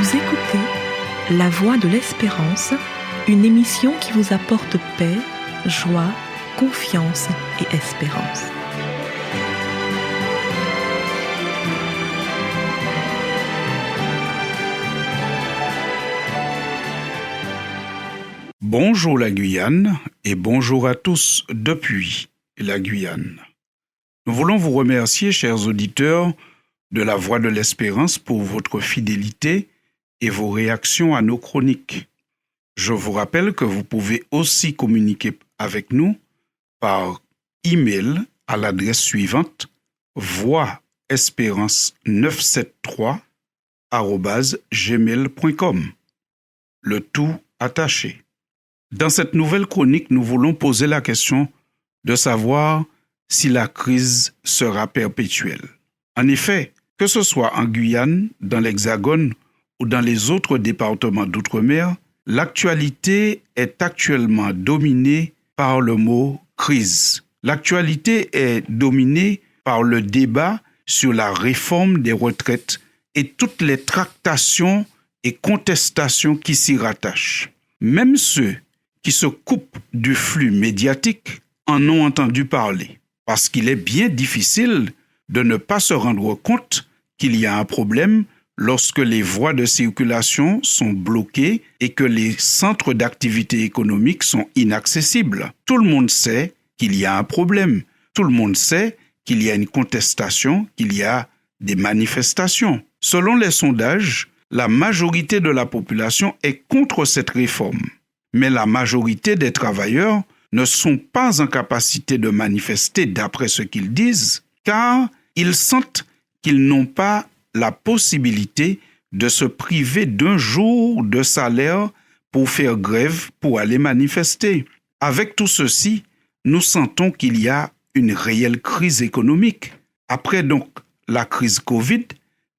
Vous écoutez La Voix de l'Espérance, une émission qui vous apporte paix, joie, confiance et espérance. Bonjour la Guyane et bonjour à tous depuis la Guyane. Nous voulons vous remercier, chers auditeurs de La Voix de l'Espérance, pour votre fidélité et vos réactions à nos chroniques. Je vous rappelle que vous pouvez aussi communiquer avec nous par email à l'adresse suivante voixespérance973@gmail.com. Le tout attaché. Dans cette nouvelle chronique, nous voulons poser la question de savoir si la crise sera perpétuelle. En effet, que ce soit en Guyane, dans l'Hexagone ou dans les autres départements d'outre-mer, l'actualité est actuellement dominée par le mot crise. L'actualité est dominée par le débat sur la réforme des retraites et toutes les tractations et contestations qui s'y rattachent. Même ceux qui se coupent du flux médiatique en ont entendu parler, parce qu'il est bien difficile de ne pas se rendre compte qu'il y a un problème lorsque les voies de circulation sont bloquées et que les centres d'activité économique sont inaccessibles. Tout le monde sait qu'il y a un problème. Tout le monde sait qu'il y a une contestation, qu'il y a des manifestations. Selon les sondages, la majorité de la population est contre cette réforme. Mais la majorité des travailleurs ne sont pas en capacité de manifester d'après ce qu'ils disent, car ils sentent qu'ils n'ont pas la possibilité de se priver d'un jour de salaire pour faire grève, pour aller manifester. Avec tout ceci, nous sentons qu'il y a une réelle crise économique. Après donc la crise Covid,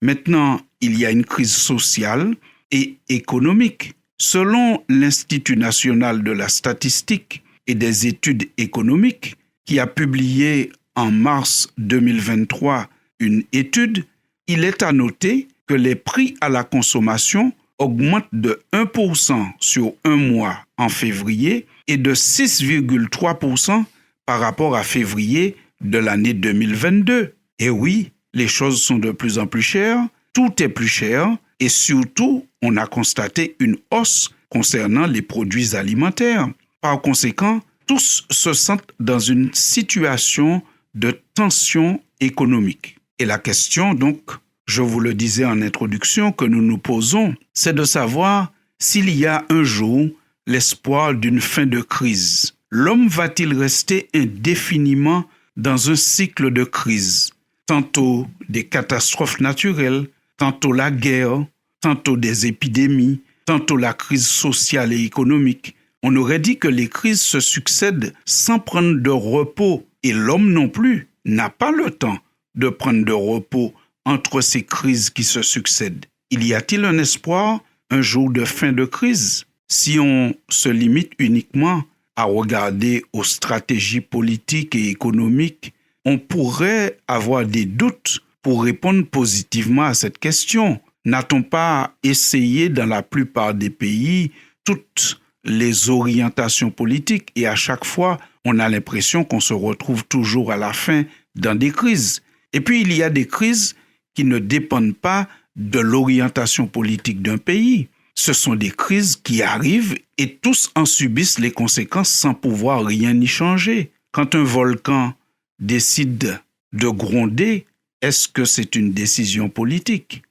maintenant il y a une crise sociale et économique. Selon l'Institut national de la statistique et des études économiques, qui a publié en mars 2023 une étude, il est à noter que les prix à la consommation augmentent de 1% sur un mois en février et de 6,3% par rapport à février de l'année 2022. Et oui, les choses sont de plus en plus chères, tout est plus cher et surtout, on a constaté une hausse concernant les produits alimentaires. Par conséquent, tous se sentent dans une situation de tension économique. Et la question, donc, je vous le disais en introduction, que nous nous posons, c'est de savoir s'il y a un jour l'espoir d'une fin de crise. L'homme va-t-il rester indéfiniment dans un cycle de crise? Tantôt des catastrophes naturelles, tantôt la guerre, tantôt des épidémies, tantôt la crise sociale et économique. On aurait dit que les crises se succèdent sans prendre de repos, et l'homme non plus n'a pas le temps de prendre de repos entre ces crises qui se succèdent. Il y a-t-il un espoir, un jour de fin de crise? Si on se limite uniquement à regarder aux stratégies politiques et économiques, on pourrait avoir des doutes pour répondre positivement à cette question. N'a-t-on pas essayé dans la plupart des pays toutes les orientations politiques et à chaque fois, on a l'impression qu'on se retrouve toujours à la fin dans des crises. Et puis, il y a des crises qui ne dépendent pas de l'orientation politique d'un pays. Ce sont des crises qui arrivent et tous en subissent les conséquences sans pouvoir rien y changer. Quand un volcan décide de gronder, est-ce que c'est une décision politique?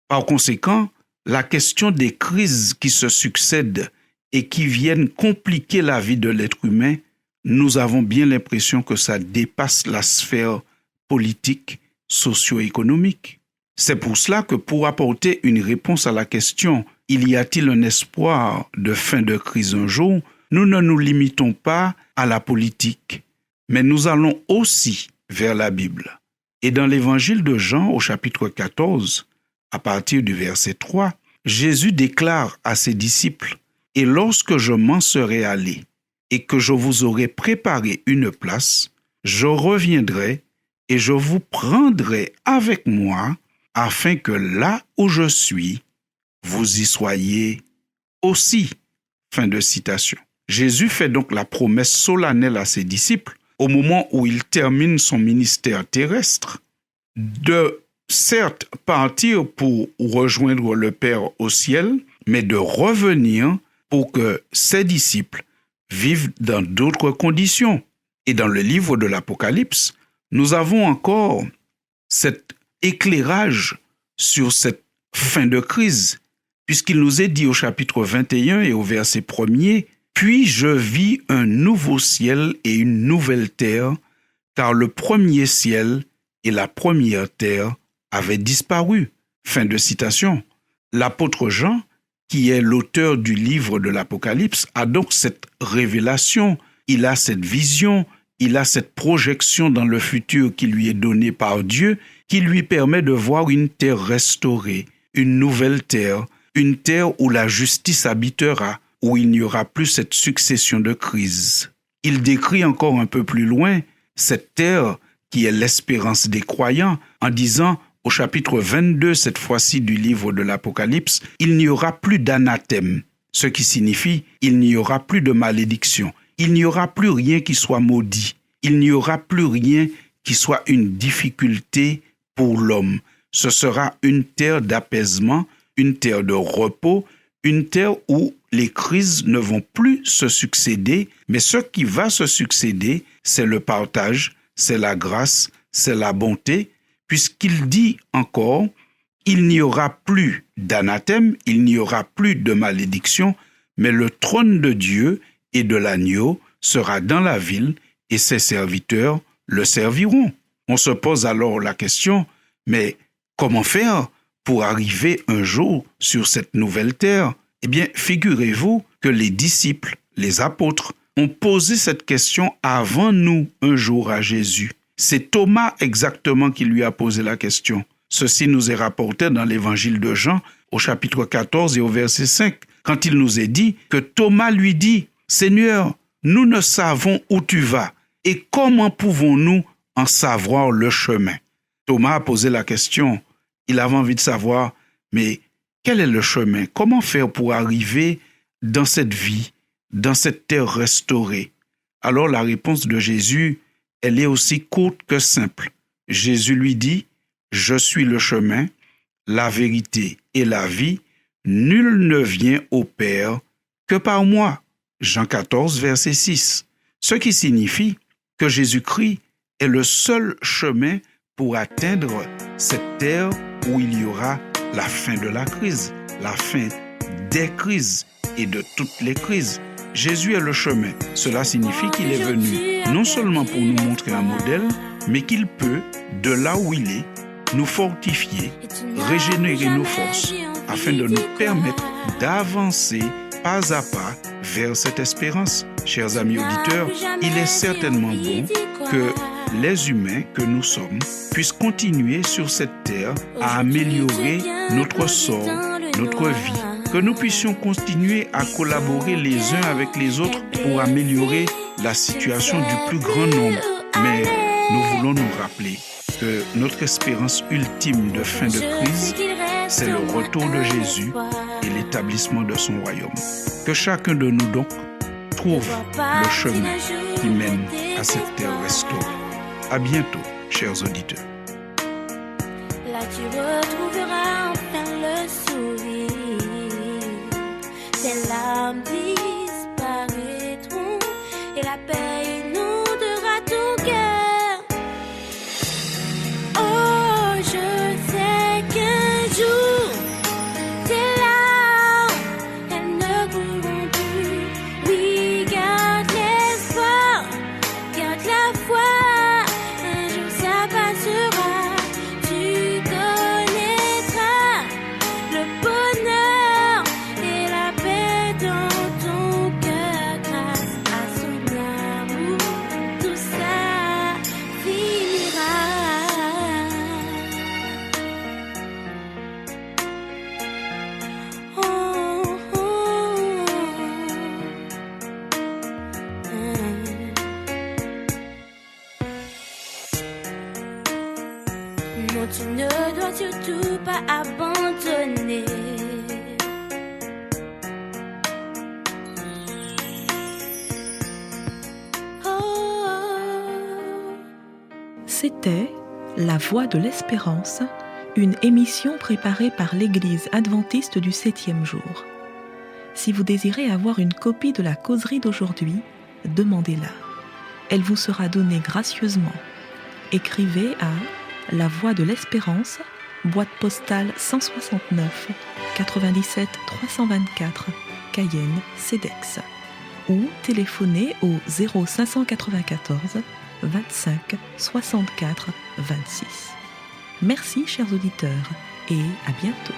Par conséquent, la question des crises qui se succèdent et qui viennent compliquer la vie de l'être humain, nous avons bien l'impression que ça dépasse la sphère politique, socio-économique. C'est pour cela que pour apporter une réponse à la question « Il y a-t-il un espoir de fin de crise un jour ?», nous ne nous limitons pas à la politique, mais nous allons aussi vers la Bible. Et dans l'évangile de Jean au chapitre 14, à partir du verset 3, Jésus déclare à ses disciples « Et lorsque je m'en serai allé et que je vous aurai préparé une place, je reviendrai et je vous prendrai avec moi afin que là où je suis, vous y soyez aussi. Fin de citation. Jésus fait donc la promesse solennelle à ses disciples, au moment où il termine son ministère terrestre, de certes partir pour rejoindre le Père au ciel, mais de revenir pour que ses disciples vivent dans d'autres conditions. Et dans le livre de l'Apocalypse, nous avons encore cet éclairage sur cette fin de crise, puisqu'il nous est dit au chapitre 21 et au verset 1er, « Puis je vis un nouveau ciel et une nouvelle terre, car le premier ciel et la première terre avaient disparu. » Fin de citation. L'apôtre Jean, qui est l'auteur du livre de l'Apocalypse, a donc cette révélation, il a cette vision, il a cette projection dans le futur qui lui est donnée par Dieu, qui lui permet de voir une terre restaurée, une nouvelle terre, une terre où la justice habitera, où il n'y aura plus cette succession de crises. Il décrit encore un peu plus loin cette terre qui est l'espérance des croyants en disant au chapitre 22, cette fois-ci du livre de l'Apocalypse, il n'y aura plus d'anathème, ce qui signifie il n'y aura plus de malédiction, il n'y aura plus rien qui soit maudit, il n'y aura plus rien qui soit une difficulté pour l'homme. Ce sera une terre d'apaisement, une terre de repos, une terre où les crises ne vont plus se succéder, mais ce qui va se succéder, c'est le partage, c'est la grâce, c'est la bonté, puisqu'il dit encore, il n'y aura plus d'anathème, il n'y aura plus de malédiction, mais le trône de Dieu et de l'agneau sera dans la ville et ses serviteurs le serviront. On se pose alors la question, mais comment faire pour arriver un jour sur cette nouvelle terre? Eh bien, figurez-vous que les disciples, les apôtres, ont posé cette question avant nous un jour à Jésus. C'est Thomas exactement qui lui a posé la question. Ceci nous est rapporté dans l'évangile de Jean au chapitre 14 et au verset 5, quand il nous est dit que Thomas lui dit « Seigneur, nous ne savons où tu vas, et comment pouvons-nous en savoir le chemin ?» Thomas a posé la question, il avait envie de savoir, mais quel est le chemin? Comment faire pour arriver dans cette vie, dans cette terre restaurée? Alors la réponse de Jésus, elle est aussi courte que simple. Jésus lui dit, « Je suis le chemin, la vérité et la vie. Nul ne vient au Père que par moi. » Jean 14, verset 6. Ce qui signifie que Jésus-Christ est le seul chemin pour atteindre cette terre où il y aura la fin de la crise, la fin des crises et de toutes les crises. Jésus est le chemin. Cela signifie qu'il est venu non seulement pour nous montrer un modèle, mais qu'il peut, de là où il est, nous fortifier, régénérer nos forces, afin de nous permettre d'avancer pas à pas vers cette espérance. Chers amis auditeurs, il est certainement bon que les humains que nous sommes puissent continuer sur cette terre à améliorer notre sort, notre vie, que nous puissions continuer à collaborer les uns avec les autres pour améliorer la situation du plus grand nombre. Mais nous voulons nous rappeler que notre espérance ultime de fin de crise, c'est le retour de Jésus et l'établissement de son royaume. Que chacun de nous donc trouve le chemin qui mène à cette terre restaurée. À bientôt, chers auditeurs. Là tu retrouveras enfin le sourire. Tes larmes disparaîtront et la paix inondera ton cœur. Oh, je sais qu'un jour tes larmes, elles ne courront plus. Oui, garde l'espoir, garde la foi. Non, tu ne dois surtout pas abandonner. C'était La Voix de l'Espérance, une émission préparée par l'Église adventiste du 7e jour. Si vous désirez avoir une copie de la causerie d'aujourd'hui, demandez-la. Elle vous sera donnée gracieusement. Écrivez à La Voix de l'Espérance, boîte postale 169 97 324, Cayenne, CEDEX, ou téléphonez au 0594 25 64 26. Merci chers auditeurs et à bientôt.